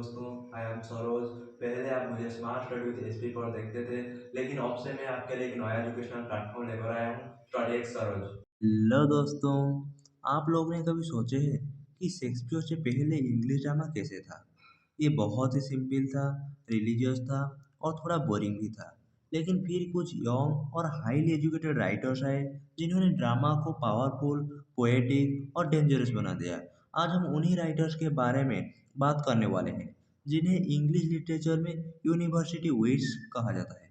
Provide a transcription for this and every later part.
दोस्तों, I am Saroj. पहले आप मुझे स्मार्ट स्टडी विद एचपी पर देखते थे, लेकिन अब से मैं आपके लिए एक नया एजुकेशनल प्लेटफॉर्म लेकर आया हूँ, स्टडी एक्स सरोज। हेलो दोस्तों। आप लोग ने कभी सोचे हैं कि शेक्सपियर से पहले इंग्लिश ड्रामा कैसे था? ये बहुत ही सिंपल था, रिलीजियस था और थोड़ा बोरिंग भी था। लेकिन फिर कुछ यंग और हाईली एजुकेटेड राइटर्स आए जिन्होंने ड्रामा को पावरफुल, पोएटिक और डेंजरस बना दिया। आज हम उन्हीं राइटर्स के बारे में बात करने वाले हैं जिन्हें इंग्लिश लिटरेचर में यूनिवर्सिटी विट्स कहा जाता है।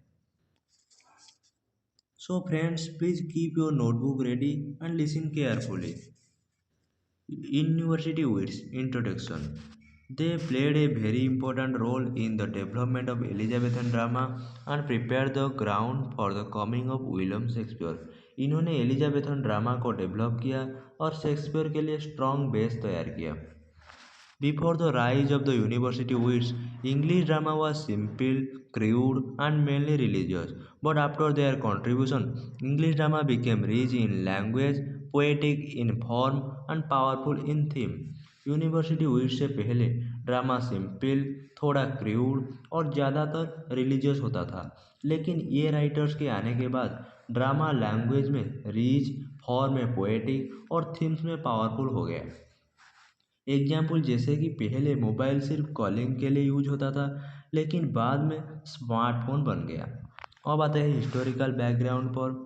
So friends, please keep your notebook ready and listen carefully. University Wits Introduction. They played a very important role in the development of Elizabethan drama and prepared the ground for the coming of William Shakespeare. इन्होंने Elizabethan drama को develop किया और Shakespeare के लिए strong base तैयार किया। Before the rise of the university wits, English drama was simple, crude, and mainly religious. But after their contribution, English drama became rich in language, poetic in form, and powerful in theme. University wits से पहले drama simple, थोड़ा crude और ज़्यादातर religious होता था, लेकिन ये writers के आने के बाद ड्रामा लैंग्वेज में रिच, फॉर्म में पोएटिक और थीम्स में पावरफुल हो गया। एग्जाम्पल जैसे कि पहले मोबाइल सिर्फ कॉलिंग के लिए यूज होता था, लेकिन बाद में स्मार्टफोन बन गया। अब आते हैं हिस्टोरिकल बैकग्राउंड पर।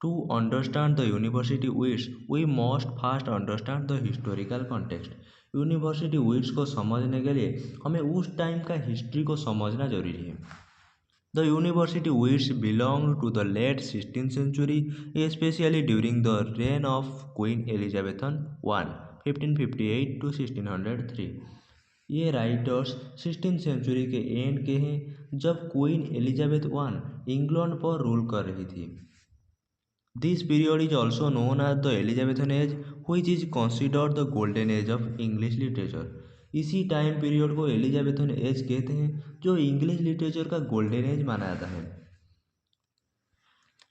To understand the university wits we must first understand the historical context. University wits को समझने के लिए हमें उस टाइम का हिस्ट्री को समझना जरूरी है। The university wits belonged to the late 16th century, especially during the reign of Queen Elizabeth I, 1558 to 1603। ये राइटर्स 16th सेंचुरी के एंड के हैं, जब क्वीन एलिजाबेथ I इंग्लैंड पर रूल कर रही थी। This period is also known as the Elizabethan Age, which is considered the golden age of English literature। इसी टाइम पीरियड को एलिजाबेथन एज कहते हैं, जो इंग्लिश लिटरेचर का गोल्डन एज माना जाता है।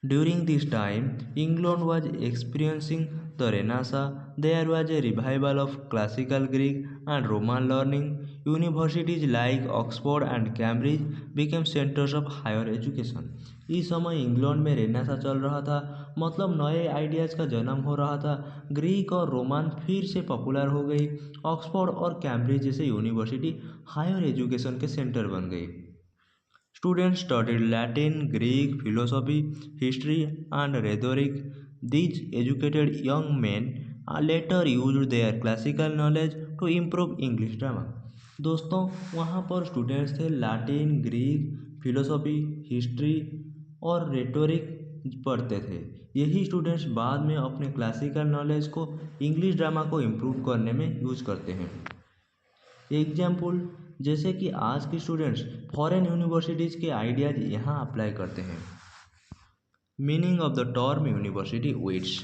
During this time, England was experiencing the Renaissance. There was a revival of classical Greek and Roman learning. Universities like Oxford and Cambridge became centers of higher education. इस समय England में renaissance चल रहा था, मतलब नए आइडियाज़ का जन्म हो रहा था। ग्रीक और रोमान फिर से पॉपुलर हो गई। ऑक्सफोर्ड और कैम्ब्रिज जैसे यूनिवर्सिटी हायर एजुकेशन के सेंटर बन गई। Students studied Latin, Greek, philosophy, history, and rhetoric. These educated young men later used their classical knowledge to improve English drama। दोस्तों, वहाँ पर स्टूडेंट्स थे लाटिन, ग्रीक, फिलोसॉफी, हिस्ट्री और rhetoric पढ़ते थे। यही स्टूडेंट्स बाद में अपने क्लासिकल नॉलेज को इंग्लिश ड्रामा को इम्प्रूव करने में यूज करते हैं। एग्जाम्पल जैसे कि आज के स्टूडेंट्स फॉरेन यूनिवर्सिटीज़ के आइडियाज यहाँ अप्लाई करते हैं। Meaning of the term university wits.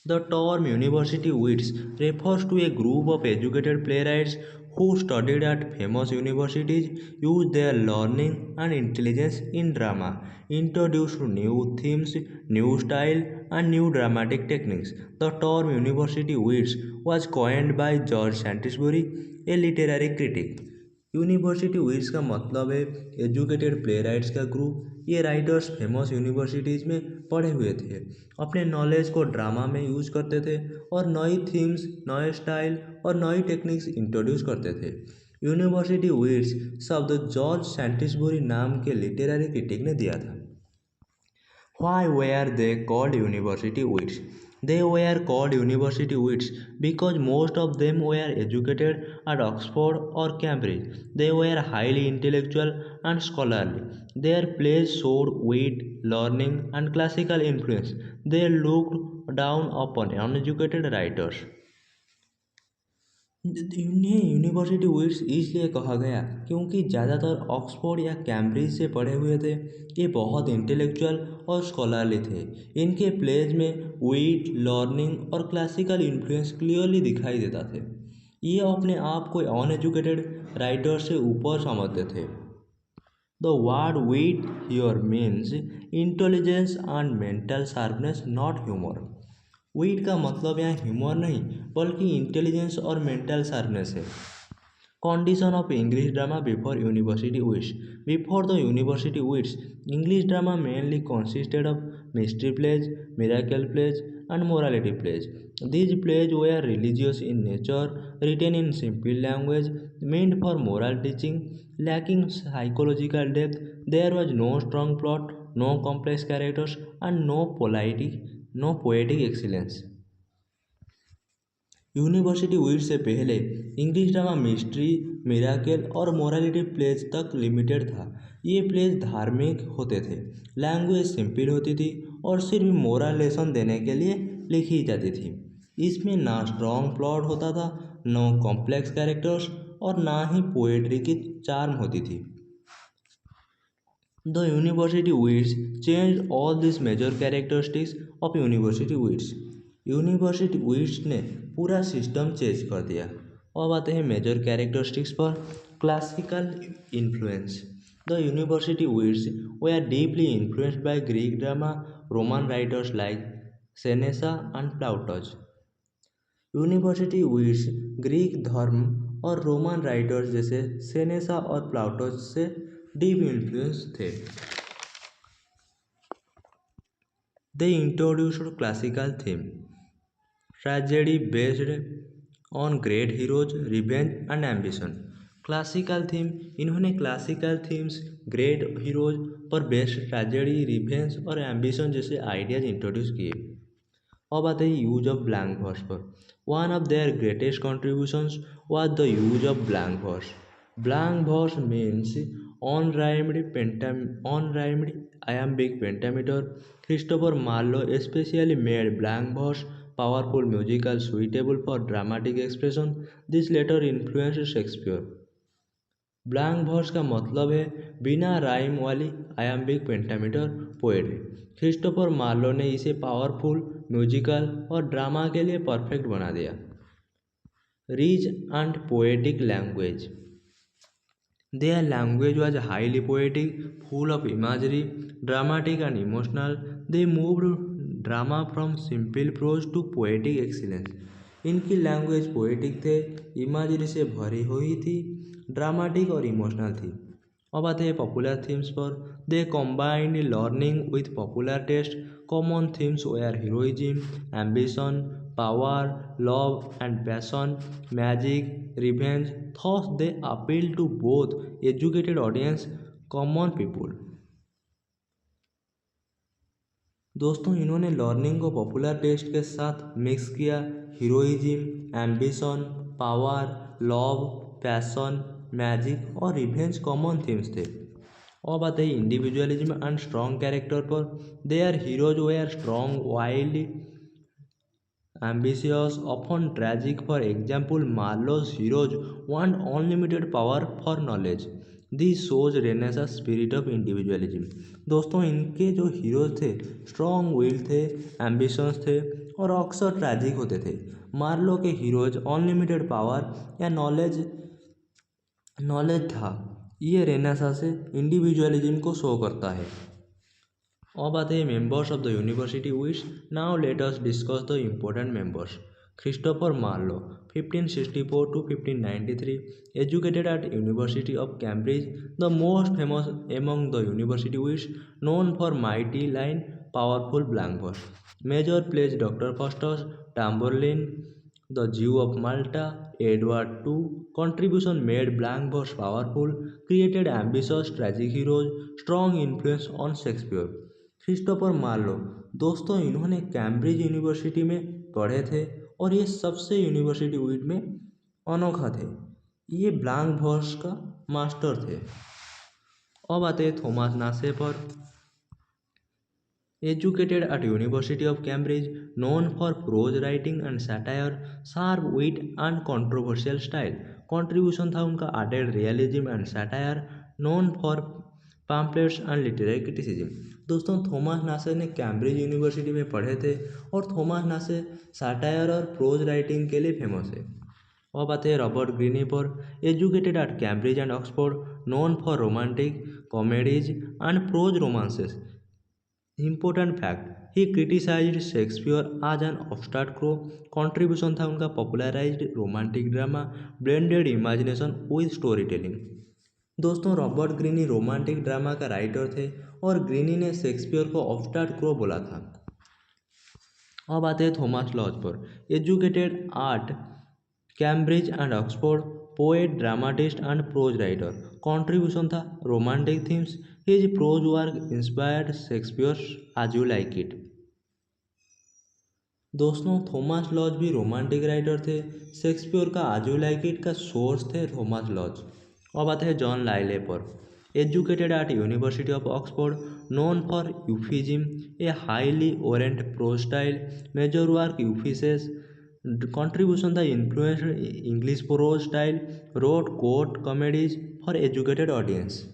The term university wits refers to a group of educated playwrights who studied at famous universities, used their learning and intelligence in drama, introduced new themes, new style, and new dramatic techniques. The term university wits was coined by George Saintsbury, a literary critic। University wits का मतलब है educated प्लेराइट्स का group. ये writers famous universities में पढ़े हुए थे, अपने नॉलेज को ड्रामा में यूज करते थे और नई थीम्स, नए स्टाइल और नई टेक्निक्स इंट्रोड्यूस करते थे। यूनिवर्सिटी विट्स शब्द जॉर्ज सैंटिसबरी नाम के लिटरेरी क्रिटिक ने दिया था। Why were they called university wits? They were called university wits because most of them were educated at Oxford or Cambridge. They were highly intellectual and scholarly. Their plays showed wit, learning, and classical influence. They looked down upon uneducated writers। इन्हें university wits इसलिए कहा गया क्योंकि ज़्यादातर Oxford या Cambridge से पढ़े हुए थे। ये बहुत इंटेलेक्चुअल और स्कॉलरली थे। इनके प्लेज में विट, लर्निंग और क्लासिकल इन्फ्लुएंस क्लियरली दिखाई देता थे। ये अपने आप को अनएजुकेटेड राइटर से ऊपर समझते थे। The word wit here means intelligence and mental sharpness, not humour. Wit का मतलब यहाँ ह्यूमर नहीं बल्कि इंटेलिजेंस और मेंटल शार्पनेस है। Condition of English drama before university weeks. Before the university weeks, English drama mainly consisted of mystery plays, miracle plays, and morality plays. These plays were religious in nature, written in simple language, meant for moral teaching, lacking psychological depth. There was no strong plot, no complex characters, and no poetic excellence. University wheat से पहले English drama mystery miracle और morality pledge तक limited था। ये pledge धार्मिक होते थे, language simple होती थी और सिर्फ मोरल लेसन देने के लिए लिखी जाती थी। इसमें ना स्ट्रॉन्ग प्लॉट होता था, नो कॉम्प्लेक्स कैरेक्टर्स और ना ही पोएट्री की चार्म होती थी। The university wits changed all these major characteristics of university wits. University wits ने पूरा सिस्टम चेंज कर दिया। अब आते हैं मेजर कैरेक्टरिस्टिक्स पर। Classical influence. The university wits were deeply influenced by Greek drama, Roman writers like Seneca and Plautus. University wits Greek धर्म और रोमन राइटर्स जैसे सेनेसा और प्लाउटस से डीप इन्फ्लुएंस थे। They introduced classical theme, tragedy based on great heroes, revenge and ambition. Classical theme, इन्होंने classical themes, great heroes पर based tragedy, revenge और ambition जैसे आइडियाज इंट्रोड्यूस किए। अब आते हैं यूज ऑफ ब्लैंक वर्स पर। One of their greatest contributions was the use of blank verse. Blank verse means on-rhymed iambic pentameter. Christopher Marlowe especially made blank verse powerful musical suitable for dramatic expression. This later influenced Shakespeare. Blank verse का मतलब है बिना rhyme वाली iambic pentameter poetry. Christopher Marlowe ने इसे powerful musical और drama के लिए परफेक्ट बना दिया। Rich and poetic language. Their language was highly poetic, full of imagery, dramatic and emotional. They moved drama from simple prose to poetic excellence. इनकी language poetic थे, imagery से भरी हुई थी, ड्रामेटिक और इमोशनल थी। अब आते हैं पॉपुलर थीम्स पर। They combined learning with popular taste. Common themes were heroism, ambition, power, love and passion, magic, revenge. Thus they appeal to both educated audience, common people. दोस्तों, इन्होंने लर्निंग को popular test के साथ mix किया। Heroism, ambition, power, love, passion, magic और revenge common themes थे। अब आते हैं इंडिविजुअलिज्म एंड स्ट्रॉन्ग कैरेक्टर पर। Their heroes were strong, wild, ambitious, often tragic. For example, Marlowe's heroes want unlimited power for knowledge. This shows Renaissance spirit of individualism. दोस्तों, इनके जो heroes थे strong will थे, एम्बिशंस थे और अक्सर tragic होते थे। मार्लो के हीरोज अनलिमिटेड पावर या नॉलेज था। ये रेनेसां से इंडिविजुअलिज्म को शो करता है। अब आते हैं members of the university wits. Now let us discuss the important members. Christopher Marlowe 1564 to 1593, educated at University of Cambridge, the most famous among the university wits, known for mighty line, powerful blank verse. Major plays Dr. Faustus, Tamburlaine, The Jew of Malta, Edward II. Contribution made blank verse powerful, created ambitious tragic heroes, strong influence on Shakespeare. Christopher Marlowe, दोस्तों, इन्होंने Cambridge university में पढ़े थे और ये सबसे university विट में अनोखा थे। ये ब्लैंक वर्स का मास्टर थे। अब आते हैं थॉमस नासे पर। Educated at university of Cambridge, known for prose writing and satire, sharp wit and controversial style. Contribution था उनका added realism and satire, known for pamphlets and literary criticism. दोस्तों, Thomas Nashe ने Cambridge university में पढ़े थे और Thomas नासे satire और प्रोज राइटिंग के लिए फेमस है। अब आते हैं रॉबर्ट ग्रीनी पर। Educated at Cambridge and Oxford, known for romantic comedies and prose romances. Important fact, he criticised Shakespeare as an upstart crow. Contribution था उनका popularised romantic drama, blended imagination with story telling. दोस्तों, Robert Greene romantic drama का writer थे और greeny ने Shakespeare को upstart crow बोला था। अब आते हैं थॉमस लॉज पर। Educated at Cambridge and Oxford, poet, dramatist and prose writer. Contribution था romantic themes, his prose work inspired Shakespeare as you like it. दोस्तों, थॉमस लॉज भी रोमांटिक राइटर थे। शेक्सपियर का एज यू लाइक इट का source थे Thomas Lodge. अब आते हैं जॉन लाइले पर। Educated at university of Oxford, known for euphuism, a highly ornate prose style, major work यूफिसेस। Contribution the influenced English prose style, wrote court comedies for educated audience.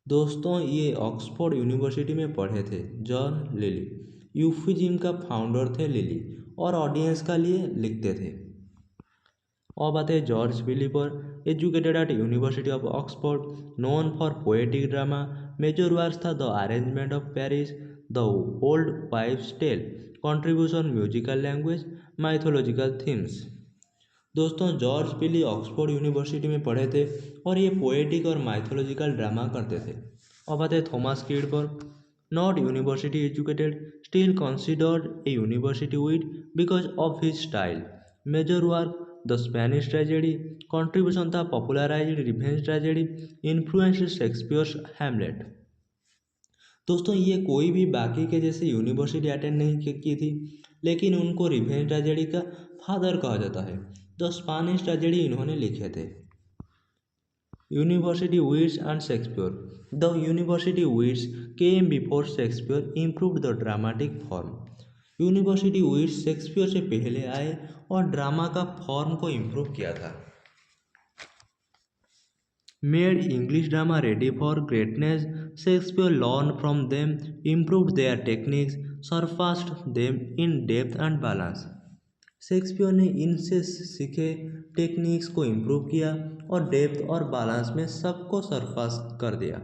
दोस्तों, ये Oxford University में पढ़े थे John lily. यूफिज्म का founder थे lily और audience का लिए लिखते थे। अब आते हैं जॉर्ज फिलिपर। Educated at university of Oxford, known for poetic drama, major works था the arrangement of Paris, the old wives tale. Contribution musical language, mythological themes. दोस्तों, जॉर्ज पिली ऑक्सफोर्ड यूनिवर्सिटी में पढ़े थे और ये पोएटिक और माइथोलॉजिकल ड्रामा करते थे। अब आते हैं थॉमस किड पर। Not university educated, still considered a university wit because of his style. Major work the Spanish tragedy. Contribution था popularised revenge tragedy, influenced Shakespeare's Hamlet. दोस्तों, ये कोई भी बाकी के जैसे यूनिवर्सिटी अटेंड नहीं की थी, लेकिन उनको रिवेंज ट्रेजेडी का फादर कहा जाता है। द स्पेनिश ट्रेजेडी इन्होंने लिखे थे। University wits and Shakespeare. The university wits came before Shakespeare improved the dramatic form. University wits Shakespeare से पहले आए और ड्रामा का फॉर्म को इम्प्रूव किया था। Made English drama ready for greatness, Shakespeare learn from them, improved their techniques, surpassed them in depth and balance. Shakespeare ने इनसे सीखे टेक्निक्स को इम्प्रूव किया और डेप्थ और बैलेंस में सबको सरपास कर दिया।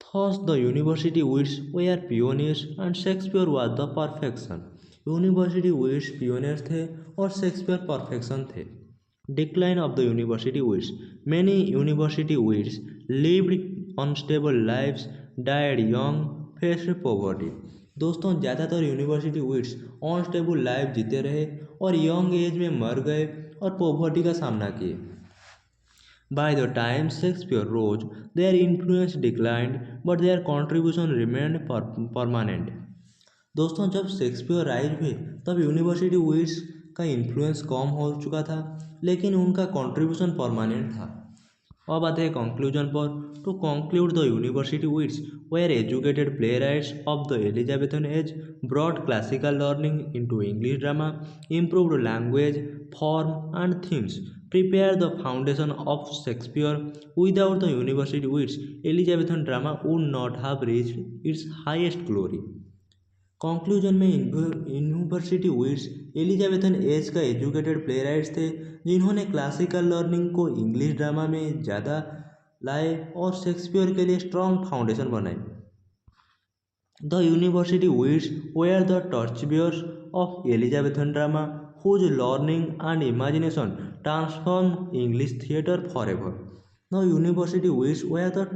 Thus the university wits were pioneers and Shakespeare was the perfection. University wits pioneers थे और शेक्सपियर परफेक्शन थे। Decline of the university wits. Many university wits lived unstable lives, died young, faced poverty. दोस्तों, ज़्यादातर university wits unstable life जीते रहे और young age में मर गए और पॉवर्टी का सामना किए। By the time Shakespeare rose, their influence declined but their contribution remained permanent. दोस्तों, जब शेक्सपियर राइज हुए तब यूनिवर्सिटी विट्स का इन्फ्लुएंस कम हो चुका था, लेकिन उनका कॉन्ट्रीब्यूशन परमानेंट था। अब आते हैं कंक्लूजन पर। To conclude, the university wits were educated playwrights of the Elizabethan age, brought classical learning into English drama, improved language, form and themes, prepare the foundation of Shakespeare. Without the university wits, Elizabethan drama would not have reached its highest glory. Conclusion में university wits Elizabethan age का educated playwrights थे जिन्होंने classical learning को English drama में ज़्यादा लाए और Shakespeare के लिए स्ट्रॉन्ग फाउंडेशन बनाए। The university wits were the torch bearers of Elizabethan drama whose learning and imagination transform English theatre for ever. The university wits were the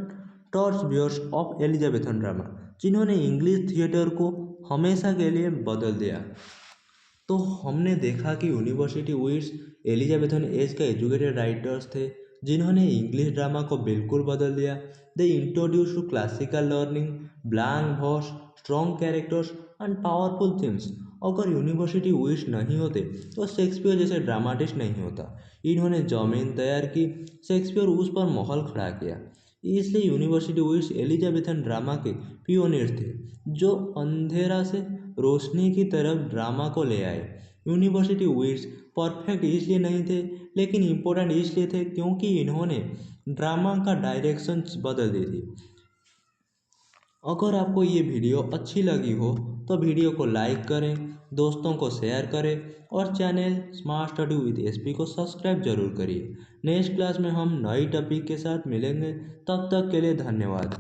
torch bearers of Elizabethan drama, जिन्होंने English theatre को हमेशा के लिए बदल दिया। तो हमने देखा कि यूनिवर्सिटी विट्स एलिजाबेथन एज का एजुकेटेड राइटर्स थे जिन्होंने इंग्लिश ड्रामा को बिल्कुल बदल दिया। They introduce to classical learning, blank verse, strong characters and powerful themes. अगर यूनिवर्सिटी विट्स नहीं होते तो शेक्सपियर जैसे ड्रामाटिस्ट नहीं होता। इन्होंने जमीन तैयार की, शेक्सपियर उस पर महल खड़ा किया। इसलिए यूनिवर्सिटी विट्स एलिजाबेथन ड्रामा के पियोनियर थे जो अंधेरा से रोशनी की तरफ ड्रामा को ले आए। यूनिवर्सिटी विट्स परफेक्ट इसलिए नहीं थे, लेकिन इम्पोर्टेंट इसलिए थे क्योंकि इन्होंने ड्रामा का डायरेक्शन बदल दी थी। अगर आपको ये वीडियो अच्छी लगी हो तो वीडियो को लाइक करें, दोस्तों को शेयर करें और channel smart study with SP को सब्सक्राइब जरूर करिए। नेक्स्ट क्लास में हम नई टॉपिक के साथ मिलेंगे, तब तक के लिए धन्यवाद।